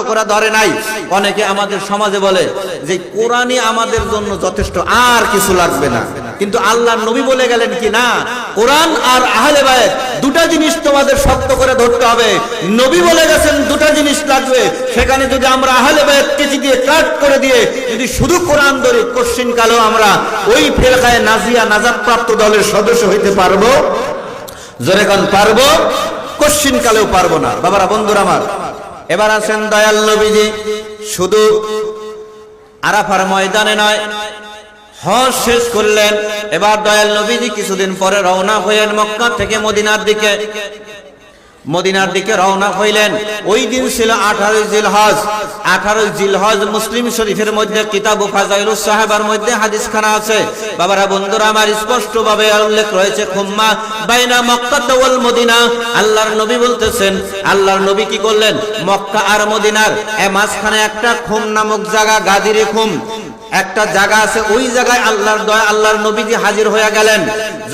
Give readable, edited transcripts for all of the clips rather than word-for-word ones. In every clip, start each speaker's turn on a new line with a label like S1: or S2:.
S1: করে ধরে নাই। অনেকে আমাদের সমাজে বলে যে কোরআনই আমাদের জন্য যথেষ্ট, আর কিছু লাগবে না। কিন্তু আল্লাহর নবী বলে গেলেন কি না, কোরআন আর আহলে বায়ত দুটা জিনিস তোমাদের শক্ত করে ধরতে হবে। নবী বলে গেছেন দুটা জিনিস লাগবে, সেখানে যদি আমরা আহলে বায়ত কেচি দিয়ে কাট করে দিয়ে যদি শুধু কোরআন ধরি, কোশ্চিন কালেও আমরা ওই ফিরকায়ে নাজিয়া নাজাত প্রাপ্ত দলের সদস্য হইতে পারবো? জোরে কোন পারবো? কোশ্চিন কালেও পারবো না। বাবারা, বন্ধুরা আমার, এবার আছেন দয়াল নবীজি। শুধু আরাফার ময়দানে নয়, হজ শেষ করলেন, এবার দয়াল নবীজি কিছুদিন পরে রওনা হইলেন মক্কা থেকে মদিনার দিকে। মদিনার দিকে রওনা হইলেন। ওই দিন ছিল 18 জিলহজ। 18 জিলহজ মুসলিম শরীফের মধ্যে কিতাব ফাজাইলুস সাহাবার মধ্যে হাদিস খানা আছে। বাবারা, বন্ধুরা আমার, স্পষ্ট ভাবে উল্লেখ রয়েছে খুম্মা বাইনা মক্কা ওয়াল মদিনা। আল্লাহর নবী বলতেছেন, আল্লাহর নবী কি করলেন, মক্কা আর মদিনার মাঝখানে একটা খুম নামক জায়গা, গাদিরে খুম একটা জায়গা আছে, ওই জায়গায় আল্লাহর নবীজি হাজির হয়ে গেলেন।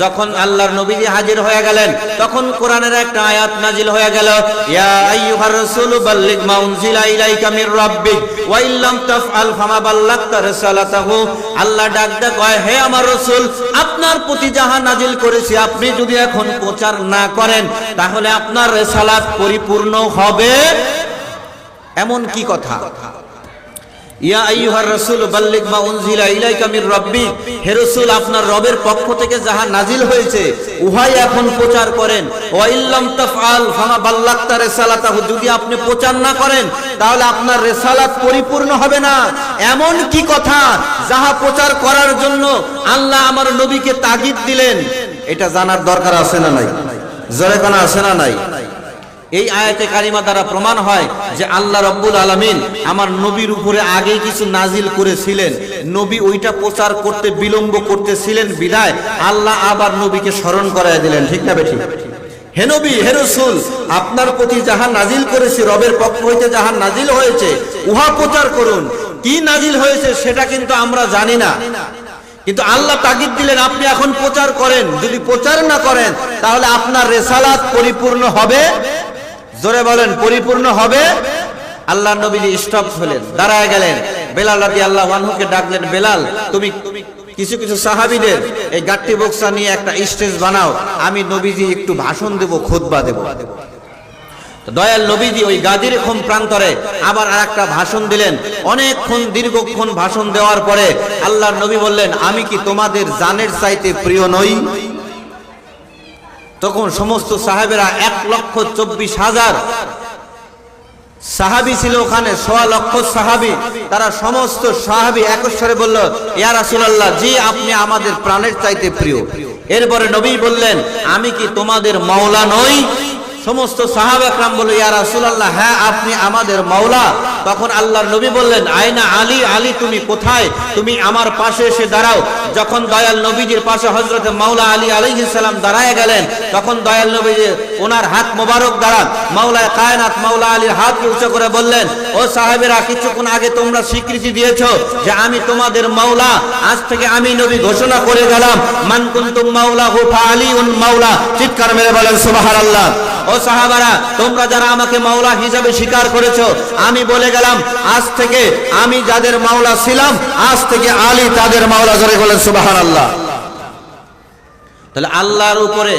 S1: যখন আল্লাহর নবীজি হাজির হয়ে গেলেন, তখন কোরআনের একটা আয়াত নাজিল হয়ে গেল, ইয়া আইয়ুহার রাসূলু বাল্লিগ মা উনজিলা ইলাইকা মির রাব্বিক ওয়া ইল্লাম তাফআল ফামা বাল্লাগতা রিসালাতাহু। আল্লাহ ডাক দেয়, কয়, হে আমার রাসূল, আপনার প্রতি যাহা নাজিল করেছি আপনি যদি এখন প্রচার না করেন, তাহলে আপনার রিসালাত পরিপূর্ণ হবে এমন কি কথা? ইয়া আইয়ুহার রাসূল বাল্লিগ মা উনজিলা ইলাইকা মির রাব্বিক, হে রাসূল, আপনার রবের পক্ষ থেকে যাহা নাজিল হয়েছে উহাই এখন প্রচার করেন। ওয়া ইল্লাম তাফআল ফামা বাল্লাগতা রিসালাতাহু, যদি আপনি প্রচার না করেন তাহলে আপনার রিসালাত পরিপূর্ণ হবে না। এমন কি কথা যাহা প্রচার করার জন্য আল্লাহ আমার নবীকে তাগিদ দিলেন? এটা জানার দরকার আছে না নাই? জোরে কোন আছে না নাই? এই আয়াতে কারিমা দ্বারা প্রমাণ হয় যে আল্লাহ রাব্বুল আলামিন আমার নবীর উপরে আগেই কিছু নাজিল করেছিলেন, নবী ওইটা প্রচার করতে বিলম্ব করতেছিলেন বিধায় আল্লাহ আবার নবীকে স্মরণ করায় দিলেন। ঠিক না বেঠিক? হে নবী, হে রাসূল, আপনার প্রতি যাহা নাজিল করেছি, রবের পক্ষ হইতে যাহা নাজিল হয়েছে উহা প্রচার করুন। কি নাজিল হয়েছে সেটা কিন্তু আমরা জানি না, কিন্তু আল্লাহ তাগিদ দিলেন আপনি এখন প্রচার করেন। যদি প্রচার না করেন তাহলে আপনার রিসালাত পরিপূর্ণ হবে? জোরে বলেন, পরিপূর্ণ হবে? আল্লাহর নবীজি স্টপ হলেন, দাঁড়ায় গেলেন। বেলাল রাদিয়াল্লাহু আনহুকে ডাকলেন, বেলাল, তুমি কিছু কিছু সাহাবীদের এই গাট্টি বক্সা নিয়ে একটা স্টেজ বানাও, আমি নবীজি একটু ভাষণ দেব, খুতবা দেব। দয়াল নবীজি ওই গাদির খুম প্রান্তরে আবার আরেকটা ভাষণ দিলেন। অনেকক্ষণ দীর্ঘক্ষণ ভাষণ দেওয়ার পরে আল্লাহর নবী বললেন, আমি কি তোমাদের জানের চাইতে প্রিয় নই? তখন সমস্ত সাহাবেরা 1,24,000 সাহাবী ছিল ওখানে, 1.25 লক্ষ সাহাবী, তারা সমস্ত সাহাবী একস্বরে বলল, ইয়া রাসূলুল্লাহ, জি, আপনি আমাদের প্রাণের চাইতে প্রিয়। এরপরে নবী বললেন, আমি কি তোমাদের মাওলা নই? সমস্ত সাহাবা کرام বলল, ইয়া রাসূলুল্লাহ, হ্যাঁ, আপনি আমাদের মাওলা। তখন আল্লাহর নবী বললেন, আয়না আলী, আলী তুমি কোথায়? তুমি আমার পাশে এসে দাঁড়াও। যখন দয়াল নবীজির পাশে হযরত মাওলা আলী আলাইহিস সালাম দাঁড়ায় গেলেন, তখন দয়াল নবীজি ওনার হাত মোবারক দ্বারা মাওলায়ে কায়নাত মাওলা আলীর হাত উঁচু করে বললেন, ও সাহাবীরা, কিছুক্ষণ আগে তোমরা স্বীকৃতি দিয়েছো যে আমি তোমাদের মাওলা। আজ থেকে আমি নবী ঘোষণা করে গেলাম, মান কুনতুম মাওলাহু ফাআলিউন মাওলা। চিৎকার মেরে বলেন সুবহানাল্লাহ। ও সাহাবারা, তোমরা যারা আমাকে মাওলা হিসাবে স্বীকার করেছো, আমি বলে গেলাম আজ থেকে আমি যাদের মাওলা ছিলাম, আজ থেকে আলী তাদের মাওলা। জোরে বলেন সুবহানাল্লাহ। তাহলে আল্লাহর উপরে,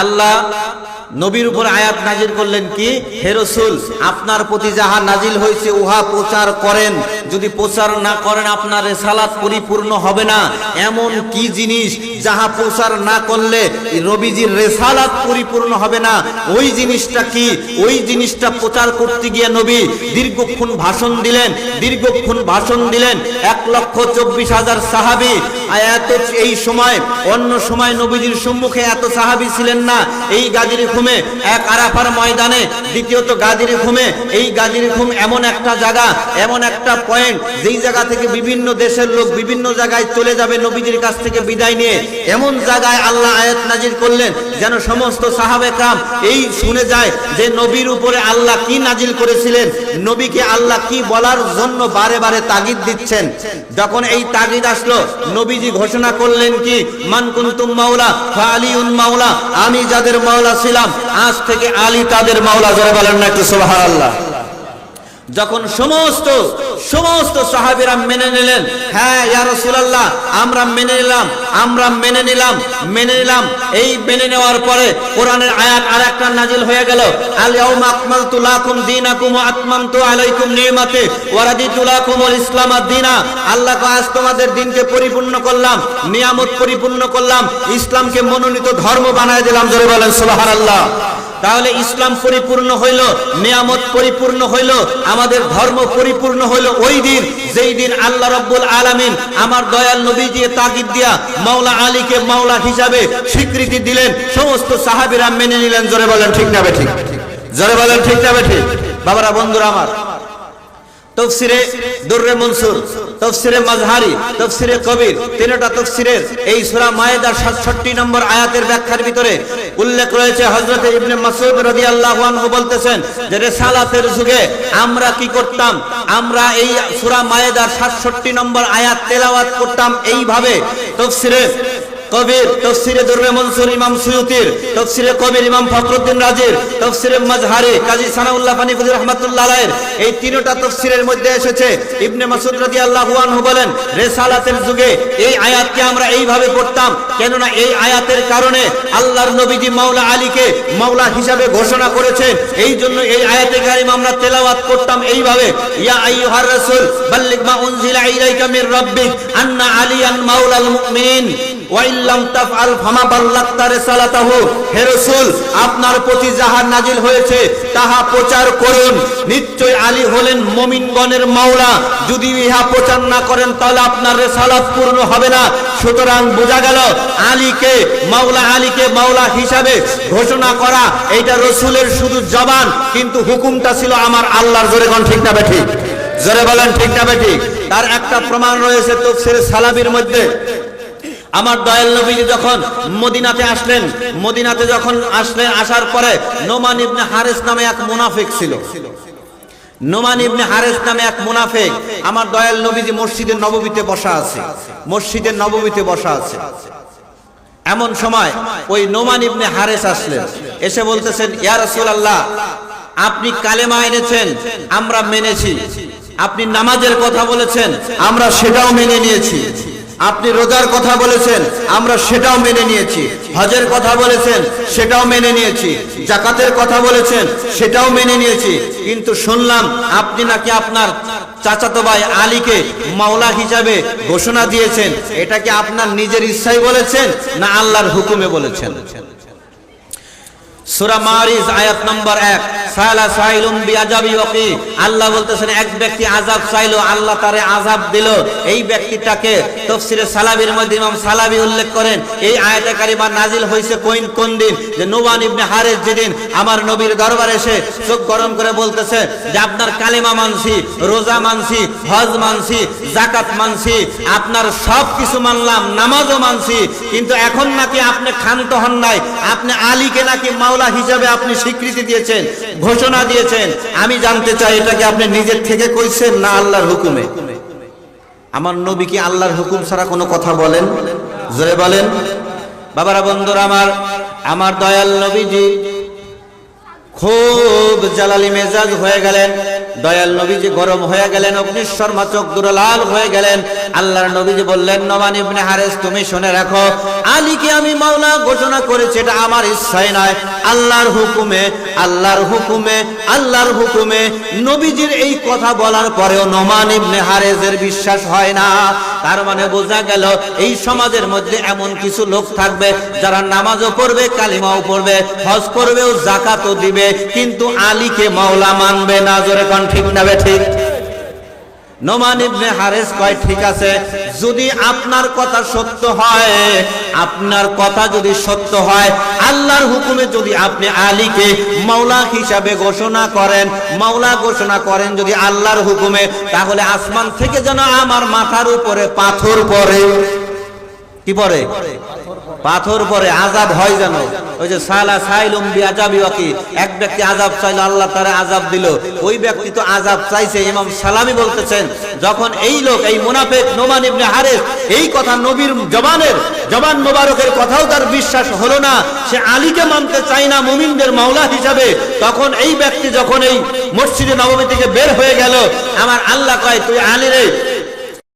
S1: আল্লাহ নবীর উপর আয়াত নাজিল করলেন কি, হে রাসূল, আপনার প্রতি যাহা নাজিল হয়েছে উহা প্রচার করেন। যদি প্রচার না করেন আপনার রিসালাত পরিপূর্ণ হবে না। এমন কি জিনিস যাহা প্রচার না করলে নবীজির রিসালাত পরিপূর্ণ হবে না? ওই জিনিসটা কি? ওই জিনিসটা প্রচার করতে গিয়ে নবী দীর্ঘক্ষণ ভাষণ দিলেন, দীর্ঘক্ষণ ভাষণ দিলেন। 1,24,000 সাহাবী। এই সময়, অন্য সময় নবীজির সম্মুখে এত সাহাবী ছিলেন না। এই গাদির খুমে, এক আরাফার ময়দানে, দ্বিতীয়ত গাদির খুমে। এই গাদির খুম এমন একটা জায়গা, এমন একটা পয়েন্ট, যেই জায়গা থেকে বিভিন্ন দেশের লোক বিভিন্ন জায়গায় চলে যাবে নবীজির কাছ থেকে বিদায় নিয়ে। এমন জায়গায় আল্লাহ আয়াত নাজিল করলেন যেন সমস্ত সাহাবে کرام এই শুনে যায় যে নবীর উপরে আল্লাহ কি নাজিল করেছিলেন, নবীকে আল্লাহ কি বলার জন্য বারে বারে তাগিদ দিচ্ছেন। যখন এই তাগিদ আসলো, নবীজি ঘোষণা করলেন কি, মান কুনতুম মাওলা ফাআলিউন মাওলা, আমি যাদের মাওলা ছিলাম আজ থেকে আলী তাদের মাওলা। জোরে বলেন না একটু সুবহানাল্লাহ। যখন সমস্ত সাহাবীরা মেনে নিলেন, হ্যাঁ ইয়া রাসূলুল্লাহ আমরা মেনে নিলাম, এই মেনে নেওয়ার পরে কোরআনের আয়াত আরেকটা নাজিল হয়ে গেল, আল ইয়াউমা আকমালতু লাকুম দীনাকুম ওয়া আতমামতু আলাইকুম নি'মাতি ওয়া রাদিতু লাকুমুল ইসলাম দীনা। আল্লাহ আজ তোমাদের দিনকে পরিপূর্ণ করলাম, নিয়ামত পরিপূর্ণ করলাম, ইসলামকে মনোনীত ধর্ম বানায় দিলাম। জোরে বলেন সুবহানাল্লাহ। তাহলে ইসলাম পরিপূর্ণ হইল, নিয়ামত পরিপূর্ণ হইল, আমাদের ধর্ম পরিপূর্ণ হইল ওই দিন যেই দিন আল্লাহ রাব্বুল আলামিন আমার দয়াল নবী দিয়ে তাকিদ দিয়া মাওলা আলীকে মাওলা হিসাবে স্বীকৃতি দিলেন, সমস্ত সাহাবীরা মেনে নিলেন। জোরে বলেন ঠিক না বেঠিক? জোরে বলেন ঠিক না বেঠিক? বাবারা, বন্ধুরা আমার, তফসিরে দুররে মনসুর, তফসিরে মাজহারি, তফসিরে কবির, তিনটা তফসিরের এই সূরা মায়েদার 67 নম্বর আয়াতের ব্যাখ্যার ভিতরে উল্লেখ রয়েছে। হযরত ইবনে মাসউদ রাদিয়াল্লাহু আনহু বলতেছেন যে রিসালাতের যুগে আমরা কি করতাম, আমরা এই সূরা মায়েদার 67 নম্বর আয়াত তেলাওয়াত করতাম এইভাবে। তফসিরে কবির, তফসিরে দুররে মনসুর ইমাম সুয়ুতির, তফসিরে কবির ইমাম ফখরুদ্দিন রাজির, তফসিরে মাজহারি কাজী সানাউল্লাহ ফানিফুদি রাহমাতুল্লাহ আলাইহির, এই তিনটা তফসিরের মধ্যে এসেছে ইবনে মাসউদ রাদিয়াল্লাহু আনহু বলেন রিসালাতের যুগে এই আয়াতকে আমরা এইভাবে পড়তাম, কেননা এই আয়াতের কারণে আল্লাহর নবীজি মাওলা আলীকে মাওলা হিসাবে ঘোষণা করেছেন, এই জন্য এই আয়াতে কারিমা আমরা তেলাওয়াত করতাম এইভাবে, ইয়া আইয়ুহার রাসূল বাল্লিগ মা উনজিলা ইলাইকা মির রাব্বিক আন্না আলিয়ান মাওলাল মুমিনিন ওয়া ইল্লাম তাফআল ফামা বাল্লাগতা রিসালাতাহু। হে রাসূল, আপনার প্রতি যাহা নাজিল হয়েছে তাহা প্রচার করুন, নিশ্চয় আলী হলেন মুমিনগণের মাওলা, যদি ইহা প্রচার না করেন তাহলে আপনার রিসালাত পূর্ণ হবে না। সুতরাং বোঝা গেল আলীকে মাওলা হিসাবে ঘোষণা করা এইটা রাসূলের শুধু জবান, কিন্তু হুকুমটা ছিল আমার আল্লাহর। জোরে কোন ঠিক না বেঠিক? জোরে বলেন ঠিক না বেঠিক? তার একটা প্রমাণ রয়েছে তাফসীর সালাবির মধ্যে। আমার দয়াল নবী যখন মদিনাতে আসলেন, আসার পরে নোমান ইবনে হারিস নামে এক মুনাফিক ছিল। নোমান ইবনে হারিস নামে এক মুনাফিক আমার দয়াল নবীজি মসজিদে নববীতে বসা আছে। এমন সময় ওই নোমান ইবনে হারিস আসলেন, এসে বলতেছেন, ইয়া রাসূলুল্লাহ, আপনি কালেমা এনেছেন, আমরা মেনেছি। আপনি নামাজের কথা বলেছেন, আমরা সেটাও মেনে নিয়েছি। আপনি রোজার কথা বলেছেন, আমরা সেটাও মেনে নিয়েছি। হজের কথা বলেছেন, সেটাও মেনে নিয়েছি। যাকাতের কথা বলেছেন, সেটাও মেনে নিয়েছি। কিন্তু শুনলাম আপনি নাকি আপনার চাচাতো ভাই আলীকে মাওলা হিসাবে ঘোষণা দিয়েছেন। এটা কি আপনার নিজের ইচ্ছায় বলেছেন না আল্লাহর হুকুমে বলেছেন? সূরা মারিজ আয়াত নম্বর 1, সালা সাইলুম বিআযাবি ওয়াকি। আল্লাহ বলতেছেন এক ব্যক্তি আযাব চাইলো, আল্লাহ তারে আযাব দিল। এই ব্যক্তিটাকে তাফসীরে সালাবির মধ্যে ইমাম সালাবি উল্লেখ করেন এই আয়াতে কারিমা নাজিল হয়েছে কোন দিন, যে নোমান ইবনে হারিস যেদিন আমার নবীর দরবারে এসে চোখ গরম করে বলতেছে যে আপনার কালেমা মানছি, রোজা মানছি, হজ মানছি, যাকাত মানছি, আপনার সব কিছু মানলাম, নামাজও মানছি, কিন্তু এখন নাকি আপনি ক্ষান্ত হন নাই, আপনি আলীকে নাকি মাওলা হিসাবে আপনি স্বীকৃতি দিয়েছেন, ঘোষণা দিয়েছেন। আমি জানতে চাই এটা কি আপনি নিজের থেকে কইছেন না আল্লাহর হুকুমে? আমার নবী কি আল্লাহর হুকুম ছাড়া কোনো কথা বলেন? জোরে বলেন। বাবারা, বন্ধুরা আমার দয়াল নবীজি খুব জালালি মেজাজ হয়ে গেলেন। দয়াল নবীজি গরম হয়ে গেলেন, অগ্নিশর্মা চোখ দুটো লাল হয়ে গেলেন। আল্লাহর নবীজি বললেন, নোমান ইবনে হারিস, তুমি শুনে রাখো, আলীকে আমি মাওলা ঘোষণা করেছি, এটা আমার ইচ্ছায় নয়, আল্লাহর হুকুমে। নবীজির এই কথা বলার পরেও নোমান ইবনে হারিসের বিশ্বাস হয় না। তার মানে বোঝা গেল এই সমাজের মধ্যে এমন কিছু লোক থাকবে যারা নামাজও পড়বে, কালিমাও পড়বে, হজ করবেও, যাকাতও দিবে, কিন্তু আলীকে মাওলা মানবে না। জোরে কোন ঠিক না বেঠিক? নোমান ইবনে হারিস কয়, ঠিক আছে, যদি আপনার কথা সত্য হয়, আল্লাহর হুকুমে যদি আপনি আলীকে মাওলা হিসাবে ঘোষণা করেন যদি আল্লাহর হুকুমে, তাহলে আসমান থেকে যেন আমার মাথার উপরে পাথর পড়ে। কি পড়ে? পাথর পরে আযাব হয় যেন। ওই যে সালা সাইলুম বিআযাবি ওয়াকি, এক ব্যক্তি আযাব চাইলো, আল্লাহ তারে আযাব দিল। ওই ব্যক্তি তো আযাব চাইছে। ইমাম সালামি বলতেছেন, যখন এই লোক, এই মুনাফিক নোমান ইবনে হারিস এই কথা নবীর জবান মোবারকের কথাও তার বিশ্বাস হলো না, সে আলীকে মানতে চায় না মুমিনদের মাওলা হিসাবে, তখন এই ব্যক্তি যখন এই মসজিদে নববী থেকে বের হয়ে গেল, আমার আল্লাহ কয় তুই আলী রে,